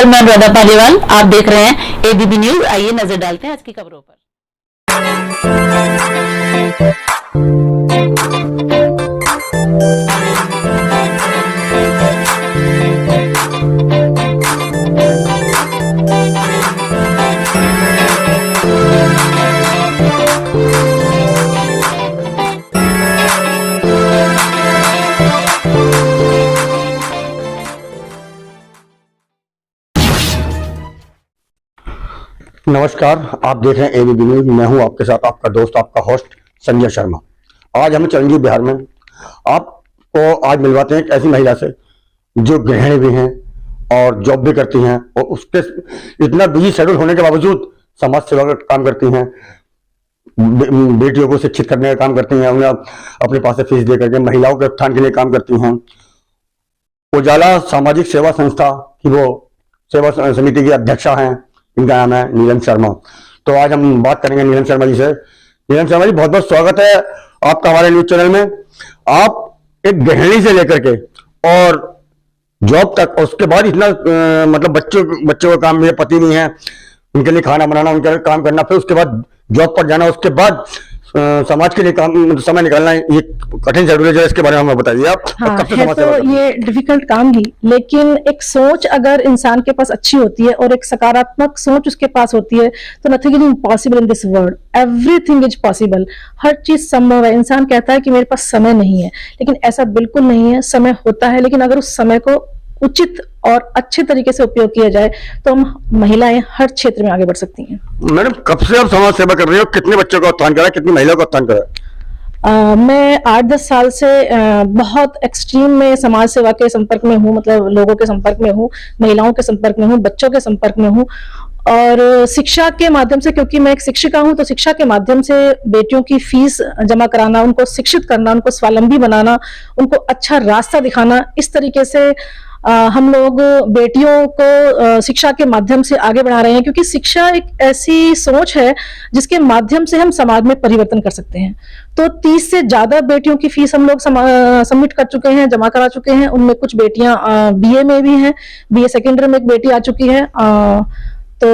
नमस्कार, मैं अनुराधा पालीवाल। आप देख रहे हैं एबीपी न्यूज। आइए नजर डालते हैं आज की खबरों पर। नमस्कार, आप देख रहे हैं एबीपी न्यूज। मैं हूं आपके साथ आपका दोस्त, आपका होस्ट संजय शर्मा। आज हम चलेंगे बिहार में। आपको आज मिलवाते हैं एक ऐसी महिला से जो गृहिणी भी हैं और जॉब भी करती हैं, और उसके इतना बिजी शेड्यूल होने के बावजूद समाज सेवा का काम करती हैं, बेटियों को शिक्षित करने का काम करती हैं, उन्हें अपने पास से फीस दे करके महिलाओं के उत्थान के लिए काम करती हैं। उजाला सामाजिक सेवा संस्था की वो सेवा समिति की अध्यक्षा हैं। इनका नाम है नीलम शर्मा। तो आज हम बात करेंगे नीलम शर्मा जी से। नीलम शर्मा जी, बहुत बहुत स्वागत है आपका हमारे न्यूज चैनल में। आप एक गृहिणी से लेकर के और जॉब तक, और उसके बाद इतना मतलब बच्चों का काम भी, पति भी हैं, उनके लिए खाना बनाना, उनके लिए काम करना, फिर उसके बाद जॉब पर जाना, उसके बाद समाज के लिए काम समय निकालना, ये कठिन शेड्यूल है। इसके बारे में हमें बताइए आप। हाँ, है तो ये डिफिकल्ट काम ही, लेकिन एक सोच अगर इंसान के पास अच्छी होती है और एक सकारात्मक सोच उसके पास होती है तो nothing is impossible in this world. Everything is possible. हर चीज संभव है। इंसान कहता है कि मेरे पास समय नहीं है, लेकिन ऐसा बिल्कुल नहीं है। समय होता है, लेकिन अगर उस समय को उचित और अच्छे तरीके से उपयोग किया जाए तो हम महिलाएं हर क्षेत्र में आगे बढ़ सकती हैं। मैडम, कब से आप समाज सेवा कर रही हो? कितने बच्चों का उत्थान करा, कितनी महिलाओं का उत्थान करा? मैं 8-10 साल से बहुत एक्सट्रीम में समाज सेवा के संपर्क में हूँ। मतलब लोगों के संपर्क में हूँ, महिलाओं के संपर्क में हूँ, बच्चों के संपर्क में हूँ, और शिक्षा के माध्यम से, क्योंकि मैं एक शिक्षिका हूँ, तो शिक्षा के माध्यम से बेटियों की फीस जमा कराना, उनको शिक्षित करना, उनको स्वावलंबी बनाना, उनको अच्छा रास्ता दिखाना, इस तरीके से हम लोग बेटियों को शिक्षा के माध्यम से आगे बढ़ा रहे हैं। क्योंकि शिक्षा एक ऐसी सोच है जिसके माध्यम से हम समाज में परिवर्तन कर सकते हैं। तो 30 से ज्यादा बेटियों की फीस हम लोग सबमिट कर चुके हैं, जमा करा चुके हैं। उनमें कुछ बेटियां बीए में भी हैं, बीए सेकेंड ईयर में एक बेटी आ चुकी है। तो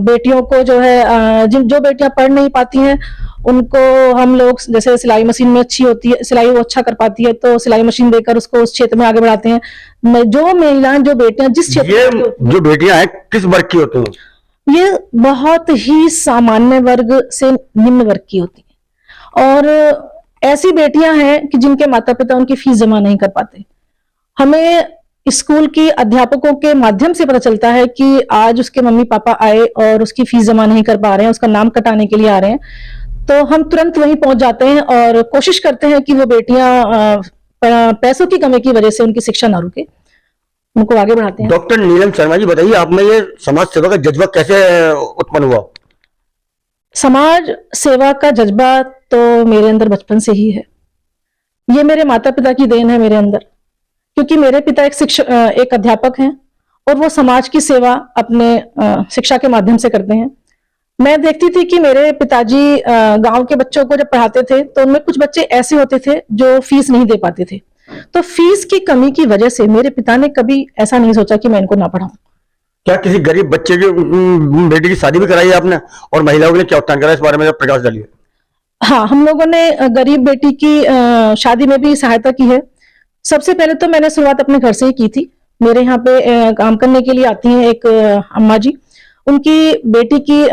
बेटियों को जो है, जो बेटियां पढ़ नहीं पाती हैं उनको हम लोग, जैसे सिलाई मशीन में अच्छी होती है, सिलाई वो अच्छा कर पाती है, तो सिलाई मशीन देकर उसको उस क्षेत्र में आगे बढ़ाते हैं। जो महिलाएं, जो बेटियां जिस क्षेत्र, जो बेटियां हैं किस वर्ग की होती हैं? ये बहुत ही सामान्य वर्ग से निम्न वर्ग की होती है, और ऐसी बेटियां हैं कि जिनके माता पिता उनकी फीस जमा नहीं कर पाते। हमें स्कूल की अध्यापकों के माध्यम से पता चलता है कि आज उसके मम्मी पापा आए और उसकी फीस जमा नहीं कर पा रहे हैं, उसका नाम कटाने के लिए आ रहे हैं, तो हम तुरंत वहीं पहुंच जाते हैं और कोशिश करते हैं कि वो बेटियां पैसों की कमी की वजह से उनकी शिक्षा ना रुके, उनको आगे बढ़ाते हैं। डॉक्टर नीलम शर्मा जी, बताइए, आप में ये समाज सेवा का जज्बा कैसे उत्पन्न हुआ? समाज सेवा का जज्बा तो मेरे अंदर बचपन से ही है। ये मेरे माता पिता की देन है मेरे अंदर, क्योंकि मेरे पिता एक अध्यापक हैं और वो समाज की सेवा अपने शिक्षा के माध्यम से करते हैं। मैं देखती थी कि मेरे पिताजी गांव के बच्चों को जब पढ़ाते थे तो उनमें कुछ बच्चे ऐसे होते थे जो फीस नहीं दे पाते थे। तो फीस की कमी की वजह से मेरे पिता ने कभी ऐसा नहीं सोचा कि मैं इनको ना पढ़ाऊं। क्या किसी गरीब बच्चे की बेटी की शादी भी कराई है आपने? और महिलाओं के लिए क्या उत्थान करा, इस बारे में प्रकाश डालिए। हाँ, हम लोगों ने गरीब बेटी की शादी में भी सहायता की है। सबसे पहले तो मैंने शुरुआत अपने घर से ही की थी। मेरे यहाँ पे काम करने के लिए आती हैं एक अम्मा जी, उनकी बेटी की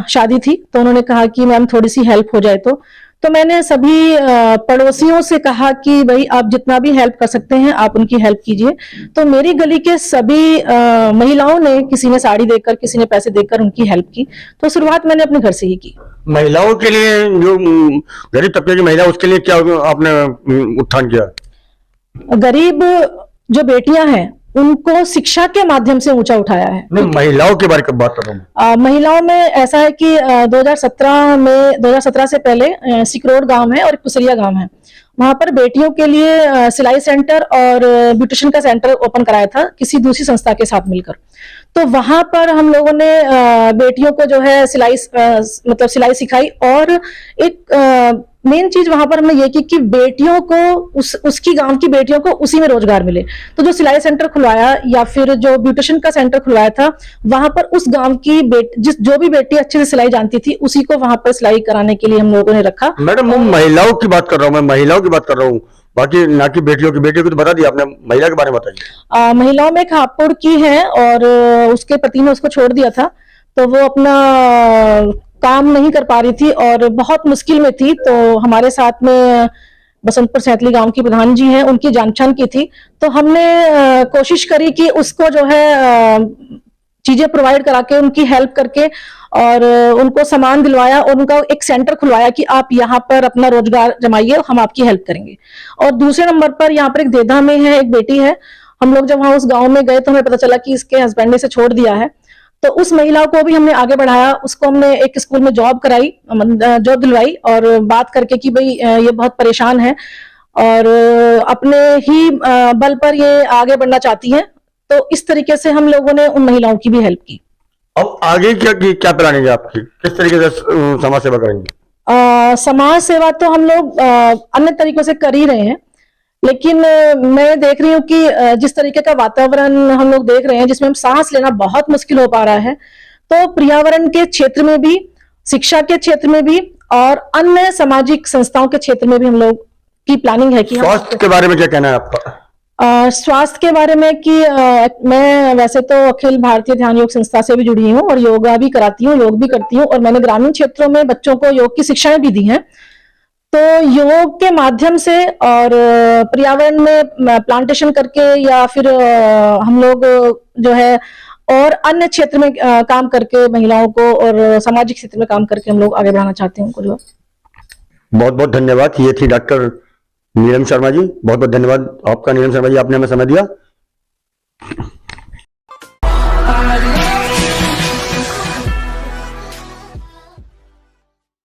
शादी थी, तो उन्होंने कहा कि मैम थोड़ी सी हेल्प हो जाए। तो मैंने सभी पड़ोसियों से कहा कि भाई आप जितना भी हेल्प कर सकते हैं आप उनकी हेल्प कीजिए। तो मेरी गली के सभी महिलाओं ने, किसी ने साड़ी देकर, किसी ने पैसे देकर उनकी हेल्प की। तो शुरुआत मैंने अपने घर से ही की। महिलाओं के लिए, जो गरीब तबके की महिला, उसके लिए क्या आपने उत्थान किया? गरीब जो बेटियां हैं उनको शिक्षा के माध्यम से ऊंचा उठाया है। नहीं, महिलाओं के बारे में बात कर रहा हूँ। महिलाओं में ऐसा है कि 2017 से पहले सिकरोड गांव है और एक पुसरिया गांव है, वहां पर बेटियों के लिए सिलाई सेंटर और ब्यूटिशियन का सेंटर ओपन कराया था किसी दूसरी संस्था के साथ मिलकर। तो वहां पर हम लोगों ने बेटियों को जो है मतलब सिलाई सिखाई। और एक मेन चीज वहां पर हमने ये की कि बेटियों को उसकी गांव की बेटियों को उसी में रोजगार मिले। तो जो सिलाई सेंटर खुलवाया या फिर जो ब्यूटिशियन का सेंटर खुलवाया था, वहां पर उस गांव की जो भी बेटी अच्छे से सिलाई जानती थी उसी को वहां पर सिलाई कराने के लिए हम लोगों ने रखा। मैडम मैं महिलाओं की बात कर रहा हूँ, मैं महिलाओं की बात कर रहा हूँ, बाकी ना कि बेटियों को तो बता दिया आपने, महिला के बारे में बताइए। महिलाओं में एक हापुड़ की है और उसके पति ने उसको छोड़ दिया था, तो वो अपना काम नहीं कर पा रही थी और बहुत मुश्किल में थी। तो हमारे साथ में बसंतपुर सैतली गांव की प्रधान जी हैं, उनकी जान पहचान की थी, तो हमने कोशिश करी कि उसको जो है चीजें प्रोवाइड करा के उनकी हेल्प करके और उनको सामान दिलवाया और उनका एक सेंटर खुलवाया कि आप यहाँ पर अपना रोजगार जमाइए, हम आपकी हेल्प करेंगे। और दूसरे नंबर पर यहाँ पर एक देधा में है, एक बेटी है। हम लोग जब वहां उस गांव में गए तो हमें पता चला कि इसके हस्बैंड ने इसे छोड़ दिया है। तो उस महिला को भी हमने आगे बढ़ाया, उसको हमने एक स्कूल में जॉब दिलवाई और बात करके कि भाई ये बहुत परेशान है और अपने ही बल पर ये आगे बढ़ना चाहती है। तो इस तरीके से हम लोगों ने उन महिलाओं की भी हेल्प की। अब आगे क्या प्लानिंग है आपकी, किस तरीके से समाज सेवा करेंगे? समाज सेवा तो हम लोग अन्य तरीकों से कर ही रहे हैं, लेकिन मैं देख रही हूँ कि जिस तरीके का वातावरण हम लोग देख रहे हैं जिसमें हम सांस लेना बहुत मुश्किल हो पा रहा है, तो पर्यावरण के क्षेत्र में भी, शिक्षा के क्षेत्र में भी और अन्य सामाजिक संस्थाओं के क्षेत्र में भी हम लोग की प्लानिंग है कि स्वास्थ्य के बारे में क्या कहना है आपका? स्वास्थ्य के बारे में कि मैं वैसे तो अखिल भारतीय ध्यान योग संस्था से भी जुड़ी हूँ और योगा भी कराती हूँ, योग भी करती हूँ और मैंने ग्रामीण क्षेत्रों में बच्चों को योग की शिक्षाएं भी दी हैं। तो योग के माध्यम से और पर्यावरण में प्लांटेशन करके या फिर हम लोग जो है और अन्य क्षेत्र में काम करके महिलाओं को और सामाजिक क्षेत्र में काम करके हम लोग आगे बढ़ाना चाहते हैं उनको। जो बहुत बहुत धन्यवाद। ये थी डॉक्टर नीलम शर्मा जी, बहुत बहुत धन्यवाद आपका नीलम शर्मा जी, आपने हमें समय दिया।